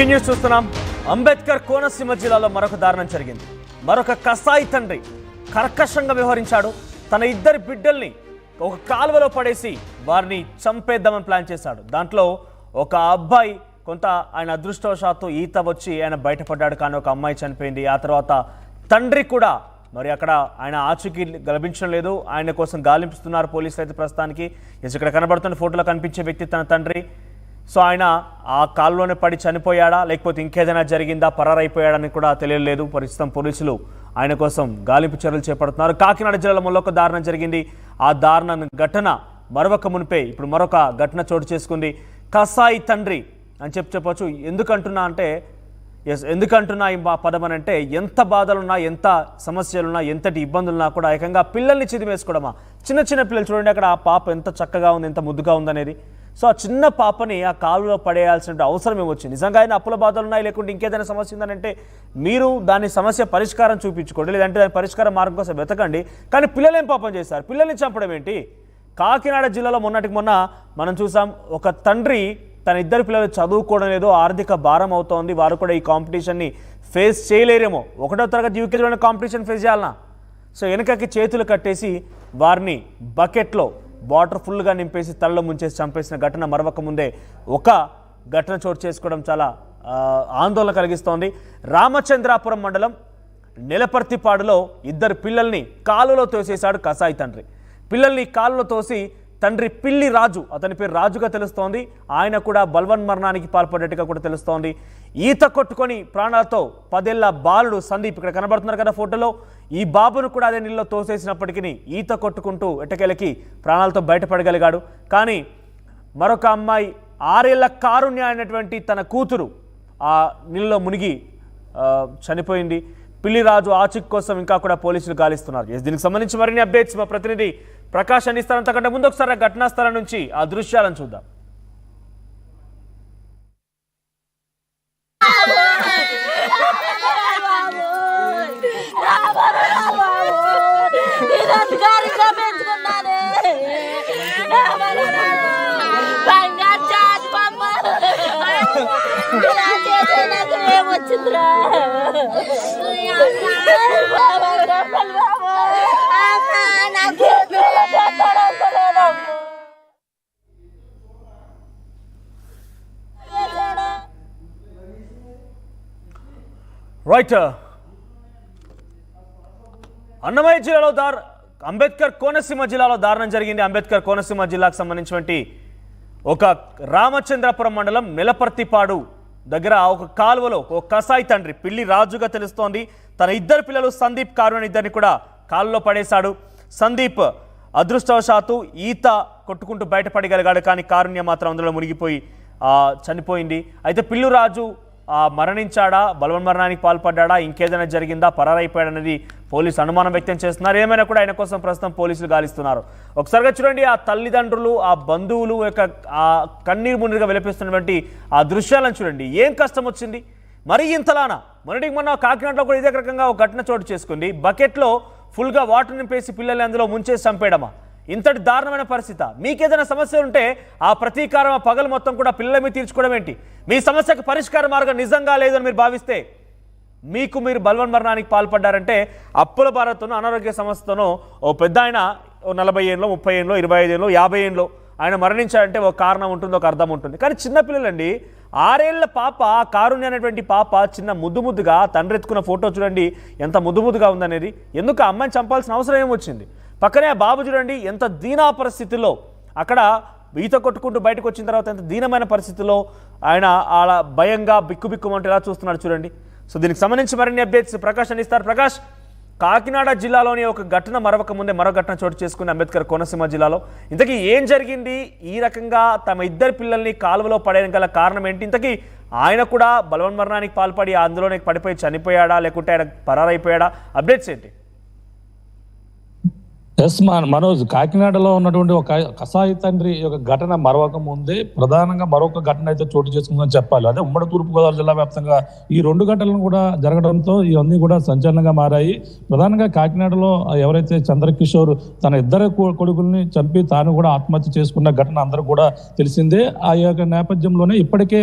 Breaking news చూస్తున్నాం. అంబేద్కర్ కోనసీమ జిల్లాలో మరొక దారుణం జరిగింది. మరొక కసాయి తండ్రి కర్కశంగా వ్యవహరించాడు. తన ఇద్దరి బిడ్డల్ని ఒక కాలువలో పడేసి వారిని చంపేద్దామని ప్లాన్ చేశాడు. దాంట్లో ఒక అబ్బాయి కొంత ఆయన అదృష్టవశాత్తు ఈత వచ్చి ఆయన బయటపడ్డాడు, కానీ ఒక అమ్మాయి చనిపోయింది. ఆ తర్వాత తండ్రి కూడా మరి అక్కడ ఆయన ఆచూకీ లభించడం లేదు. ఆయన కోసం గాలింపుస్తున్నారు పోలీసులు. అయితే ప్రస్తుతానికి ఇక్కడ కనబడుతున్న ఫోటోలో కనిపించే వ్యక్తి తన తండ్రి. సో ఆయన ఆ కాలులోనే పడి చనిపోయాడా లేకపోతే ఇంకేదైనా జరిగిందా, పరారైపోయాడని కూడా తెలియలేదు. ప్రస్తుతం పోలీసులు ఆయన కోసం గాలింపు చర్యలు చేపడుతున్నారు. కాకినాడ జిల్లాలో మరొక దారుణం జరిగింది. ఆ దారుణ ఘటన మరొక మునిపే ఇప్పుడు మరొక ఘటన చోటు చేసుకుంది. కసాయి తండ్రి అని చెప్పొచ్చు. ఎందుకంటున్నా ఈ పదం అని అంటే, ఎంత బాధలున్నా, ఎంత సమస్యలున్నా, ఎంతటి ఇబ్బందులున్నా కూడా ఏకంగా పిల్లల్ని చిదిమేసుకోవడమా. చిన్న చిన్న పిల్లలు చూడండి, అక్కడ ఆ పాప ఎంత చక్కగా ఉంది, ఎంత ముద్దుగా ఉందనేది. సో ఆ చిన్న పాపని ఆ కాలువలో పడేయాల్సిన అవసరం ఏమొచ్చింది? నిజంగా ఆయన అప్పుల బాధలు ఉన్నాయి, లేకుంటే ఇంకేదైనా సమస్య ఉందనంటే మీరు దాని సమస్య పరిష్కారం చూపించుకోండి, లేదంటే దాని పరిష్కార మార్గం కోసం వెతకండి. కానీ పిల్లలు ఏం పాపం చేశారు? పిల్లల్ని చంపడం ఏంటి? కాకినాడ జిల్లాలో మొన్నటికి మొన్న మనం చూసాం. ఒక తండ్రి తన ఇద్దరు పిల్లలు చదువుకోవడం లేదు, ఆర్థిక భారం అవుతోంది, వారు కూడా ఈ కాంపిటీషన్ని ఫేస్ చేయలేరేమో. 1వ తరగతి యూకేజీలోనే కాంపిటీషన్ ఫేస్ చేయాలన్నా. సో వెనకకి చేతులు కట్టేసి వారిని బకెట్లో వాటర్ ఫుల్గా నింపేసి తలలో ముంచేసి చంపేసిన ఘటన మరొక ముందే ఒక ఘటన చోటు చేసుకోవడం చాలా ఆందోళన కలిగిస్తోంది. రామచంద్రాపురం మండలం నెలపర్తిపాడులో ఇద్దరు పిల్లల్ని కాలువలో తోసేశాడు కసాయి తండ్రి. పిల్లల్ని కాలువలో తోసి తండ్రి పిల్లి రాజు, అతని పేరు రాజుగా తెలుస్తోంది, ఆయన కూడా బలవన్మరణానికి పాల్పడ్డట్టుగా కూడా తెలుస్తోంది. ఈత కొట్టుకొని ప్రాణాలతో 10 ఏళ్ల బాలుడు సందీప్ ఇక్కడ కనబడుతున్నారు కదా ఫోటోలో. ఈ బాబును కూడా అదే నీళ్ళలో తోసేసినప్పటికీ ఈత కొట్టుకుంటూ ఎట్టకేలకి ప్రాణాలతో బయటపడగలిగాడు. కానీ మరొక అమ్మాయి 6 ఏళ్ల కారుణ్య అయినటువంటి తన కూతురు ఆ నీళ్ళలో మునిగి చనిపోయింది. పిల్లిరాజు ఆచూకీ కోసం ఇంకా కూడా పోలీసులు గాలిస్తున్నారు. దీనికి సంబంధించి మరిన్ని అప్డేట్స్ మా ప్రతినిధి ప్రకాష్ అందిస్తారు. అంతకంటే ముందు ఒకసారి ఘటనా స్థలం నుంచి ఆ దృశ్యాలను చూద్దాం. రైట్, అన్నమయ్య జిల్లాలో అంబేద్కర్ కోనసీమ జిల్లాలో దారుణం జరిగింది. అంబేద్కర్ కోనసీమ జిల్లాకు సంబంధించినటువంటి ఒక రామచంద్రపురం మండలం నెలపర్తిపాడు దగ్గర ఒక కాలువలో ఒక కసాయి తండ్రి పిల్లి రాజుగా తెలుస్తోంది. తన ఇద్దరు పిల్లలు సందీప్, కారుణ్య ఇద్దరిని కూడా కాలువలో పడేశాడు. సందీప్ అదృష్టవశాత్తు ఈత కొట్టుకుంటూ బయటపడగలిగాడు, కానీ కారుణ్య మాత్రం అందులో మునిగిపోయి చనిపోయింది. అయితే పిల్లురాజు మరణించాడా, బలవన్మరణానికి పాల్పడ్డా, ఇంకేదైనా జరిగిందా, పరారైపోయాడనేది పోలీసు అనుమానం వ్యక్తం చేస్తున్నారు. ఏమైనా కూడా ఆయన కోసం ప్రస్తుతం పోలీసులు గాలిస్తున్నారు. ఒకసారిగా చూడండి, ఆ తల్లిదండ్రులు, ఆ బంధువులు యొక్క ఆ కన్నీరు మున్నీరుగా విలపిస్తున్నటువంటి ఆ దృశ్యాలను చూడండి. ఏం కష్టం వచ్చింది మరీ ఇంతలానా? మొన్నటికి మొన్న కాకినాడలో కూడా ఇదే రకంగా ఒక ఘటన చోటు చేసుకుంది. బకెట్లో ఫుల్గా వాటర్ నింపేసి పిల్లల్ని అందులో ముంచేసి చంపేయడమా? ఇంతటి దారుణమైన పరిస్థితి. మీకేదైనా సమస్య ఉంటే ఆ ప్రతీకారం, ఆ పగలు మొత్తం కూడా పిల్లల మీద తీర్చుకోవడం ఏంటి? మీ సమస్యకు పరిష్కార మార్గం నిజంగా లేదని మీరు భావిస్తే, మీరు బలవన్మరణానికి పాల్పడ్డారంటే అప్పుల భారతను, అనారోగ్య సమస్యతోనో ఓ పెద్ద ఆయన 40 ఏళ్ళు, 30 ఏళ్ళు, 25 ఏళ్ళు, 50 ఏళ్ళు ఆయన మరణించాడంటే ఒక కారణం ఉంటుంది, ఒక అర్థం ఉంటుంది. కానీ చిన్నపిల్లలండి, 6 ఏళ్ల పాప, కారుణ్య అనేటువంటి పాప చిన్న ముద్దుగా తండ్రి ఎత్తుకున్న ఫోటో చూడండి ఎంత ముద్దుగా ఉందనేది. ఎందుకు ఆ అమ్మాయిని చంపాల్సిన అవసరం ఏమొచ్చింది? పక్కనే ఆ బాబు చూడండి ఎంత దీనా పరిస్థితుల్లో, అక్కడ ఈత కొట్టుకుంటూ బయటకు వచ్చిన తర్వాత ఎంత దీనమైన పరిస్థితుల్లో ఆయన అలా భయంగా బిక్కుమంటూ ఎలా చూస్తున్నాడు చూడండి. సో దీనికి సంబంధించి మరిన్ని అప్డేట్స్ ప్రకాష్ అందిస్తారు. ప్రకాష్, కాకినాడ జిల్లాలోని ఒక ఘటన మరొక ముందే మరో ఘటన చోటు చేసుకుంది అంబేద్కర్ కోనసీమ జిల్లాలో. ఇంతకీ ఏం జరిగింది? ఈ రకంగా తమ ఇద్దరు పిల్లల్ని కాలువలో పడేయడం గల కారణం ఏంటి? ఇంతకీ ఆయన కూడా బలవన్మరణానికి పాల్పడి అందులోనే పడిపోయి చనిపోయాడా, లేకుంటే ఆయన పరారైపోయాడా? అప్డేట్స్ ఏంటి? ఎస్ మనోజ్, కాకినాడలో ఉన్నటువంటి ఒక కసాయి తండ్రి యొక్క ఘటన మరొక ముందే ప్రధానంగా మరొక ఘటన అయితే చోటు చేసుకుందని చెప్పాలి. అదే ఉమ్మడి తూర్పుగోదావరి జిల్లా వ్యాప్తంగా ఈ రెండు ఘటనలు కూడా జరగడంతో ఇవన్నీ కూడా సంచలనంగా మారాయి. ప్రధానంగా కాకినాడలో ఎవరైతే చంద్రకిషోర్ తన ఇద్దరు కొడుకుల్ని చంపి తాను కూడా ఆత్మహత్య చేసుకున్న ఘటన అందరూ కూడా తెలిసిందే. ఆ యొక్క నేపథ్యంలోనే ఇప్పటికే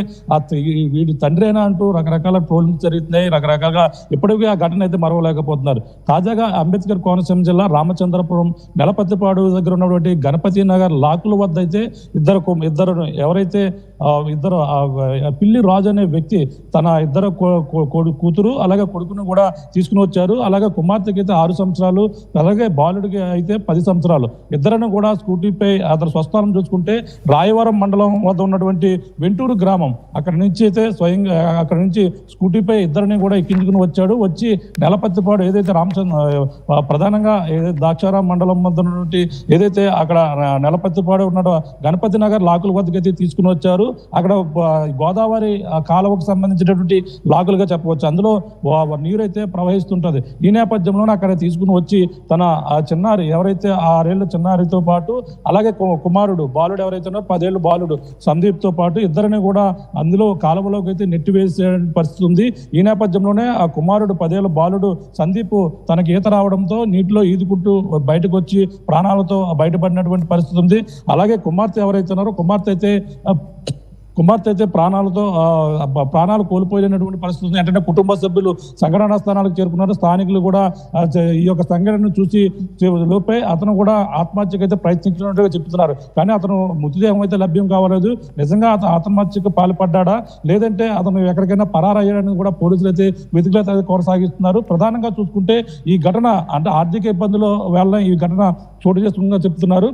వీడి తండ్రేనా అంటూ రకరకాల ట్రోలింగ్స్ జరుగుతున్నాయి. రకరకాలుగా ఇప్పటికీ ఆ ఘటన అయితే మరవలేకపోతున్నారు. తాజాగా అంబేద్కర్ కోనసీమ జిల్లా రామచంద్రపురం నెలపతిపాడు దగ్గర ఉన్నటువంటి గణపతి నగర్ లాకుల వద్ద అయితే ఇద్దరు ఎవరైతే పిల్లి రాజు అనే వ్యక్తి తన ఇద్దరు కూతురు అలాగే కొడుకును కూడా తీసుకుని వచ్చారు. అలాగే కుమార్తెకి అయితే 6 సంవత్సరాలు, అలాగే బాలుడికి అయితే 10 సంవత్సరాలు. ఇద్దరిని కూడా స్కూటీపై అతను స్వస్థానం చూసుకుంటే రాయవరం మండలం వద్ద ఉన్నటువంటి వెంటూరు గ్రామం అక్కడ నుంచి అయితే స్వయంగా అక్కడ నుంచి స్కూటీపై ఇద్దరిని కూడా ఎక్కించుకుని వచ్చాడు. వచ్చి నెలపతిపాడు ఏదైతే ప్రధానంగా ద్రాక్షారాం మండలం వద్ద ఉన్నటువంటి ఏదైతే అక్కడ నెలపతిపాడు ఉన్నాడో గణపతి నగర్ లాకుల వద్దకు అయితే తీసుకుని వచ్చారు. అక్కడ గోదావరి కాలువకు సంబంధించినటువంటి లాకులుగా చెప్పవచ్చు. అందులో నీరు అయితే ప్రవహిస్తుంటది. ఈ నేపథ్యంలోనే అక్కడ తీసుకుని వచ్చి తన చిన్నారి ఎవరైతే 6 ఏళ్ళ చిన్నారితో పాటు అలాగే కుమారుడు బాలుడు ఎవరైతే ఉన్నారో 10 ఏళ్ళు బాలుడు సందీప్ తో పాటు ఇద్దరిని కూడా అందులో కాలువలోకి అయితే నెట్టి వేసే పరిస్థితి ఉంది. ఈ నేపథ్యంలోనే ఆ కుమారుడు 10 ఏళ్ళ బాలుడు సందీప్ తనకి ఈత రావడంతో నీటిలో ఈదుకుంటూ బయటకు వచ్చి ప్రాణాలతో బయటపడినటువంటి పరిస్థితి ఉంది. అలాగే కుమార్తె ఎవరైతే ఉన్నారో కుమార్తె అయితే ప్రాణాలు కోల్పోయినటువంటి పరిస్థితి ఉంది. అంటే కుటుంబ సభ్యులు సంఘటనా స్థానాలకు చేరుకున్నారు. స్థానికులు కూడా ఈ యొక్క సంఘటనను చూసి లోపే అతను కూడా ఆత్మహత్యకు అయితే ప్రయత్నించినట్టుగా చెప్తున్నారు. కానీ అతను మృతదేహం అయితే లభ్యం కావలేదు. నిజంగా అతను ఆత్మహత్యకు పాల్పడ్డా లేదంటే అతను ఎక్కడికైనా పరారయ్యాడని కూడా పోలీసులు అయితే వెతుకులైతే కొనసాగిస్తున్నారు. ప్రధానంగా చూసుకుంటే ఈ ఘటన అంటే ఆర్థిక ఇబ్బందుల వల్ల ఈ ఘటన చోటు చేసుకుందని చెప్తున్నారు.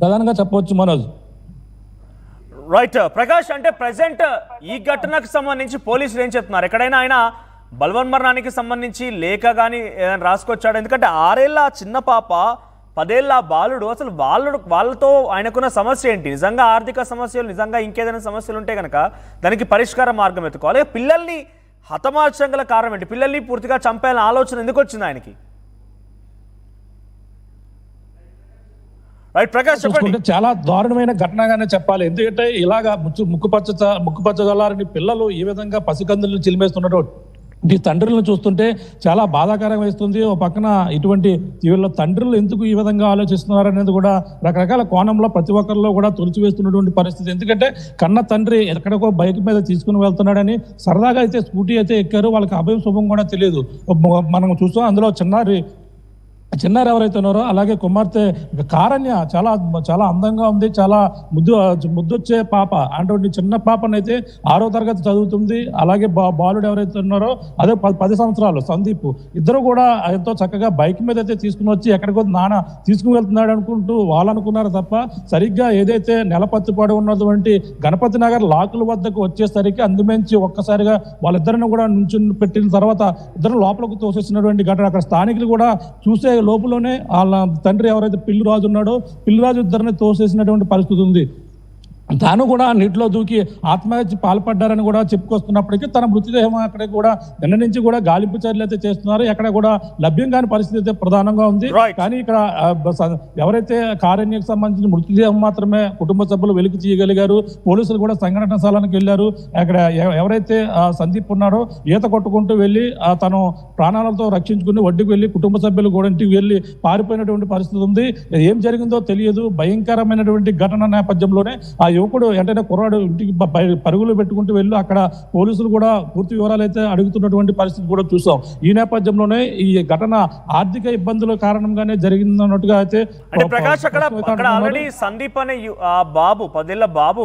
ప్రధానంగా చెప్పవచ్చు మనోజ్. రైట్ ప్రకాష్, అంటే ప్రెసెంట్ ఈ ఘటనకు సంబంధించి పోలీసులు ఏం చెప్తున్నారు? ఎక్కడైనా ఆయన బలవన్మరణానికి సంబంధించి లేఖ కానీ ఏదైనా రాసుకొచ్చాడు? ఎందుకంటే 6 ఏళ్ళ చిన్న పాప 10 ఏళ్ళ బాలుడు, అసలు వాళ్ళతో ఆయనకున్న సమస్య ఏంటి? నిజంగా ఆర్థిక సమస్యలు, నిజంగా ఇంకేదైనా సమస్యలు ఉంటే కనుక దానికి పరిష్కార మార్గం ఎత్తుకోవాలి. పిల్లల్ని హతమార్చడం గల కారణం ఏంటి? పిల్లల్ని పూర్తిగా చంపేయాలని ఆలోచన ఎందుకు వచ్చింది ఆయనకి? చాలా దారుణమైన ఘటనగానే చెప్పాలి. ఎందుకంటే ఇలాగా ముక్కుపచ్చ జల్లారని పిల్లలు ఈ విధంగా పసికందులను చిలిమేస్తున్నట్టు ఈ తండ్రులను చూస్తుంటే చాలా బాధాకరం వేస్తుంది. ఓ పక్కన ఇటువంటి వీళ్ళ తండ్రులు ఎందుకు ఈ విధంగా ఆలోచిస్తున్నారు అనేది కూడా రకరకాల కోణంలో ప్రతి ఒక్కరిలో కూడా తొలిచివేస్తున్నటువంటి పరిస్థితి. ఎందుకంటే కన్న తండ్రి ఎక్కడికో బైక్ మీద తీసుకుని వెళ్తున్నాడని సరదాగా అయితే స్కూటీ అయితే ఎక్కారు. వాళ్ళకి అభయం శుభం కూడా తెలియదు. మనం చూస్తాం అందులో చిన్నారి ఎవరైతే ఉన్నారో అలాగే కుమార్తె కారణ్య చాలా అందంగా ఉంది. చాలా ముద్దొచ్చే పాప అంటే చిన్న పాపనైతే 6వ తరగతి చదువుతుంది. అలాగే బాలుడు ఎవరైతే ఉన్నారో అదే 10 సంవత్సరాలు సందీప్. ఇద్దరు కూడా ఎంతో చక్కగా బైక్ మీద అయితే తీసుకుని వచ్చి ఎక్కడికో నాన్న తీసుకుని వెళ్తున్నాడు అనుకుంటూ వాళ్ళు అనుకున్నారు తప్ప సరిగ్గా ఏదైతే నెలపత్తిపాడు ఉన్నటువంటి గణపతి నగర్ లాకుల వద్దకు వచ్చేసరికి అందుమించి ఒక్కసారిగా వాళ్ళిద్దరిని కూడా నుంచుని పెట్టిన తర్వాత ఇద్దరు లోపలికి తోసేసినటువంటి ఘటన. అక్కడ స్థానికులు కూడా చూసే లోపలనే వాళ్ళ తండ్రి ఎవరైతే పిల్లి రాజు ఉన్నాడో పిల్లి రాజు ఇద్దరిని తోసేసినటువంటి పరిస్థితి ఉంది. తాను కూడా నీటిలో దూకి ఆత్మహత్య పాల్పడ్డారని కూడా చెప్పుకొస్తున్నప్పటికీ తన మృతదేహం అక్కడ కూడా నిన్న నుంచి కూడా గాలింపు చర్యలు అయితే చేస్తున్నారు. ఎక్కడ కూడా లభ్యం కాని పరిస్థితి అయితే ప్రధానంగా ఉంది. కానీ ఇక్కడ ఎవరైతే కారణ్యకు సంబంధించిన మృతదేహం మాత్రమే కుటుంబ సభ్యులు వెలికి తీయగలిగారు. పోలీసులు కూడా సంఘటన స్థలానికి వెళ్ళారు. అక్కడ ఎవరైతే సందీప్ ఉన్నారో ఈత కొట్టుకుంటూ వెళ్ళి తను ప్రాణాలతో రక్షించుకుని ఒడ్డుకు వెళ్ళి కుటుంబ సభ్యులు కూడా ఇంటికి వెళ్ళి పారిపోయినటువంటి పరిస్థితి ఉంది. ఏం జరిగిందో తెలియదు. భయంకరమైనటువంటి ఘటన నేపథ్యంలోనే ఆ యువకుడు వెంటనే కుర్రాడు ఇంటికి పరుగులు పెట్టుకుంటూ వెళ్ళి అక్కడ పోలీసులు కూడా పూర్తి వివరాలు అయితే అడుగుతున్నటువంటి పరిస్థితి కూడా చూసాం. ఈ నేపథ్యంలోనే ఈ ఘటన ఆర్థిక ఇబ్బందుల కారణంగానే జరిగిందన్నట్టుగా అయితే ప్రకాష్ అక్కడ ఆల్రెడీ సందీప్ అనే బాబు 10 ఏళ్ల బాబు